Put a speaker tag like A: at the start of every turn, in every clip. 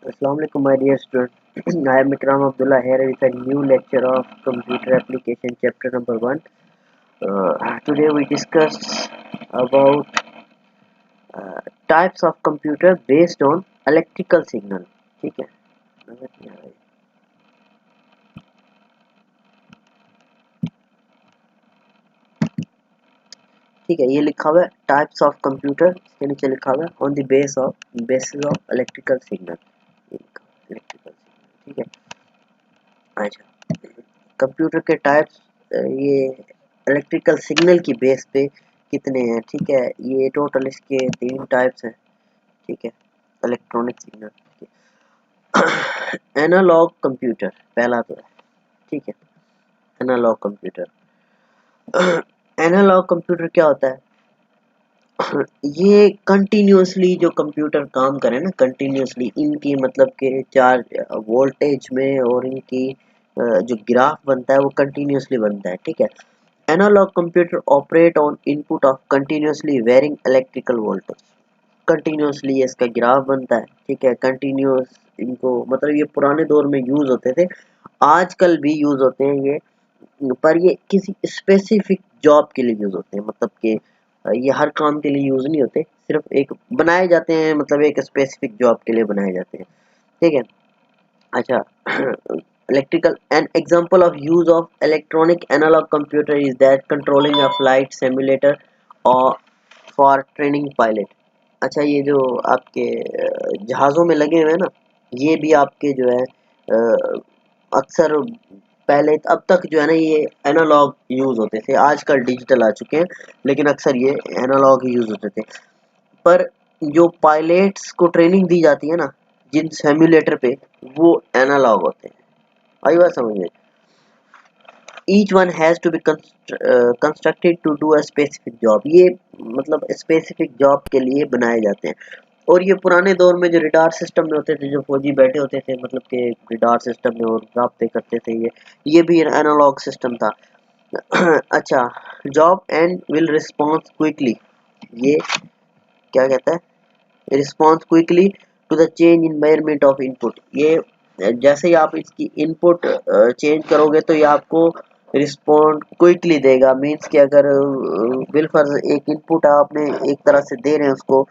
A: Assalamu alaikum, my dear student. I am Ikram Abdullah here with a new lecture of computer application chapter number 1. Today we discuss about types of computer based on electrical signal. ठीक है, नजर नहीं आ रही। ठीक है, ये लिखा हुआ है टाइप्स ऑफ कंप्यूटर, इसके नीचे लिखा हुआ है on the basis of electrical signal. Electrical signal, ठीक है। अच्छा, कंप्यूटर के टाइप्स ये इलेक्ट्रिकल सिग्नल की बेस पे कितने हैं, ठीक है। ये टोटल इसके 3 टाइप्स हैं, ठीक है। इलेक्ट्रॉनिक सिग्नल, एनालॉग कंप्यूटर पहला तो है, ठीक है। एनालॉग कंप्यूटर एनालॉग कंप्यूटर क्या होता है? ये कंटिन्यूसली जो कंप्यूटर काम करे ना, कंटिन्यूसली इनकी मतलब के चार्ज वोल्टेज में और इनकी जो ग्राफ बनता है वो कंटिन्यूसली बनता है, ठीक है। Analogue computer operate on input of continuously varying electrical voltage. Continuously इसका ग्राफ बनता है, ठीक है। कंटिन्यूस इनको मतलब ये पुराने दौर में यूज होते थे, आजकल भी यूज होते हैं ये, पर ये किसी स्पेसिफिक जॉब के लिए यूज होते हैं। मतलब कि ये हर काम के लिए यूज नहीं होते, सिर्फ एक बनाए जाते हैं, मतलब एक स्पेसिफिक जॉब के लिए बनाए जाते हैं, ठीक है। अच्छा, electrical an example of use of electronic analog computer is that controlling a flight simulator or for training pilot। अच्छा, ये जो आपके जहाज़ों में लगे हुए हैं ना, ये भी आपके जो है अक्सर पहले अब तक जो है ना ये एनालॉग यूज होते थे, आजकल डिजिटल आ चुके हैं, लेकिन अक्सर ये एनालॉग ही यूज होते थे। पर जो पायलट्स को ट्रेनिंग दी जाती है ना जिन सिम्युलेटर पे, वो एनालॉग होते हैं। आई बात समझ में? Each one has to be constructed to do a specific job. ये मतलब स्पेसिफिक जॉब के लिए बनाए जाते हैं। और ये पुराने दौर में जो रिडार सिस्टम में होते थे, जो फौजी बैठे होते थे मतलब के रिडार सिस्टम में और राब्ते करते थे, ये भी एनालॉग सिस्टम था। अच्छा, job and will response quickly, ये क्या कहता है? Response quickly to the change environment of input. ये जैसे ही आप इसकी इनपुट चेंज करोगे तो ये आपको रिस्पॉन्ड क्विकली देगा। मीन्स कि अगर बिलफर्ज एक इनपुट आपने एक तरह से दे रहे हैं उसको,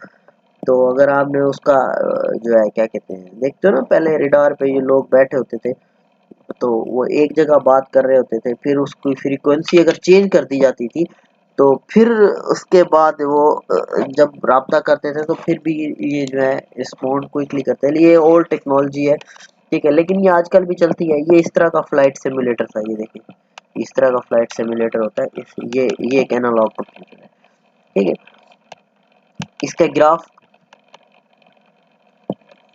A: तो अगर आपने उसका जो है क्या कहते हैं, देखते हो ना पहले रिडार पे ये लोग बैठे होते थे, तो वो एक जगह बात कर रहे होते थे, फिर उसकी फ्रीक्वेंसी अगर चेंज कर दी जाती थी तो फिर उसके बाद वो जब राब्ता करते थे तो फिर भी ये जो है रिस्पॉन्ड क्विकली करते हैं। ये ओल्ड टेक्नोलॉजी है, ठीक है, लेकिन ये आजकल भी चलती है। ये इस तरह का फ्लाइट सिमुलेटर था, ये देखिए इस तरह का फ्लाइट सिमुलेटर होता है। ये एक एनालॉग कंप्यूटर है, ठीक है। इसका ग्राफ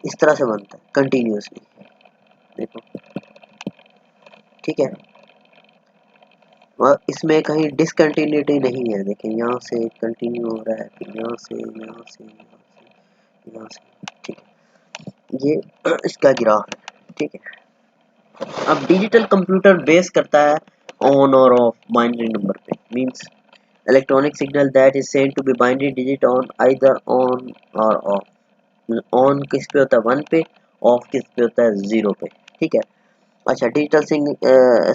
A: इस तरह से बनता है कंटिन्यूसली, देखो, ठीक है। और इसमें कहीं डिसकंटिन्यूटी नहीं है। देखिए यहाँ से कंटिन्यू हो रहा है, फिर यहाँ से यहाँ से यहाँ से यहाँ से, ठीक है। ये इसका ग्राफ है, ठीक है। अब डिजिटल कंप्यूटर बेस करता है ऑन और ऑफ बाइनरी नंबर पे। Means electronic signal that is sent to be binary digit on either on और ऑफ। ऑन किस पे होता है? 1 पे। ऑफ किस पे होता है? 0 पे, ठीक है। अच्छा, digital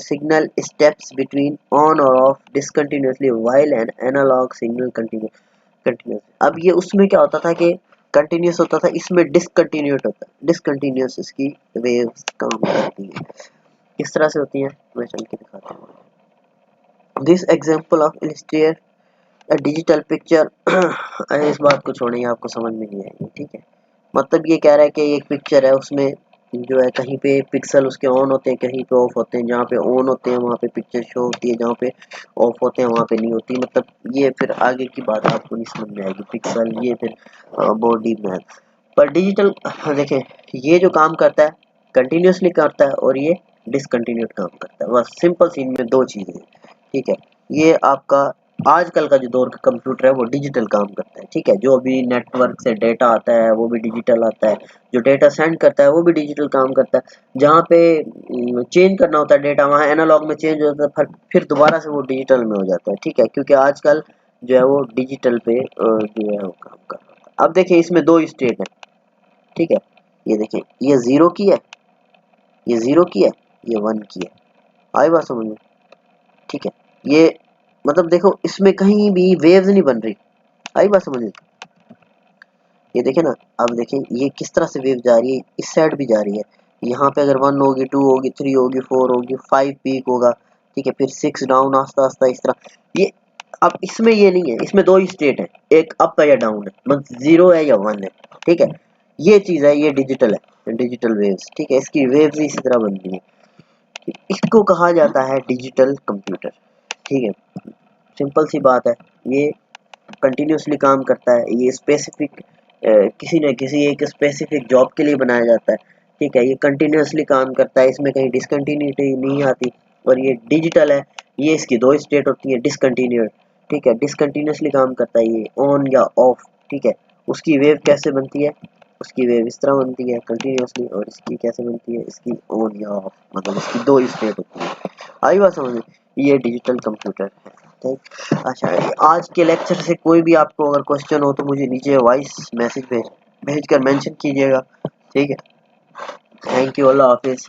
A: signal steps between on और off discontinuously while an analog signal continuous. अब ये उसमें क्या होता था कि कंटिन्यूस होता था, इसमें डिसकंटिन्यूट होता है। डिसकंटिन्यूस इसकी वेव्स काम करती है। किस तरह से होती है मैं चल के दिखाता हूँ। This example of illustrate a digital picture इस बात को छोड़िए, आपको समझ में नहीं आएगी, ठीक है। मतलब ये कह रहा है कि एक पिक्चर है, उसमें जो है कहीं पे पिक्सल उसके ऑन होते हैं, कहीं पे ऑफ होते हैं। जहाँ पे ऑन होते हैं वहाँ पे पिक्चर शो होती है, जहाँ पे ऑफ होते हैं वहाँ पे नहीं होती। मतलब ये फिर आगे की बात आपको नहीं समझ में आएगी, पिक्सल ये फिर बॉडी मैथ। पर डिजिटल देखें, ये जो काम करता है कंटिन्यूसली करता है और ये डिसकंटिन्यूट काम करता है। बस सिंपल सी इनमें 2 चीज़ें हैं, ठीक है। ये आपका आजकल का जो दौर का कंप्यूटर है वो डिजिटल काम करता है, ठीक है। जो भी नेटवर्क से डेटा आता है वो भी डिजिटल आता है, जो डेटा सेंड करता है वो भी डिजिटल काम करता है। जहाँ पे चेंज करना होता है डेटा, वहाँ एनालॉग में चेंज होता है, फिर दोबारा से वो डिजिटल में हो जाता है, ठीक है। क्योंकि आजकल जो है वो डिजिटल पे जो है वो काम कर रहा है। अब देखिए इसमें 2 स्टेट है, ठीक है। ये देखें, ये 0 की है, ये 0 की है, ये 1 की है। आई बात समझ में? ठीक है, ये मतलब देखो इसमें कहीं भी वेव्स नहीं बन रही। आई बात समझ में? ये देखें ना, अब देखें ये किस तरह से वेव जा रही है, इस साइड भी जा रही है। यहाँ पे अगर 1 होगी, 2 होगी, 3 होगी, 4 होगी, 5 पीक होगा, ठीक है, फिर 6 डाउन आस्ता आस्ता इस तरह। ये अब इसमें ये नहीं है, इसमें 2 ही स्टेट है, एक अप है या डाउन है, मतलब 0 है या 1 है। ठीक है, ये चीज है, ये डिजिटल है, डिजिटल वेव्स। ठीक है, इसकी वेव्स इसी तरह बनती है, इसको कहा जाता है डिजिटल कंप्यूटर। ठीक है, सिंपल सी बात है, ये कंटिन्यूसली काम करता है, ये स्पेसिफिक किसी न किसी एक स्पेसिफिक जॉब के लिए बनाया जाता है। ठीक है, ये कंटिन्यूसली काम करता है, इसमें कहीं डिसकंटिन्यूटी नहीं आती। और ये डिजिटल है, ये इसकी 2 स्टेट होती है, डिसकंटिन्यूड। ठीक है, डिसकंटिन्यूसली काम करता है, ये ऑन या ऑफ। ठीक है, उसकी वेव कैसे बनती है, उसकी वेव इस तरह बनती है कंटिन्यूसली, और इसकी कैसे बनती है, इसकी ऑन या ऑफ, मतलब इसकी 2 स्टेट होती है। आई बात समझ में? ये डिजिटल कंप्यूटर है। ठीक, अच्छा, आज के लेक्चर से कोई भी आपको अगर क्वेश्चन हो तो मुझे नीचे वॉइस मैसेज भेज कर मेंशन कीजिएगा। ठीक है, थैंक यू, अल्लाह हाफिज।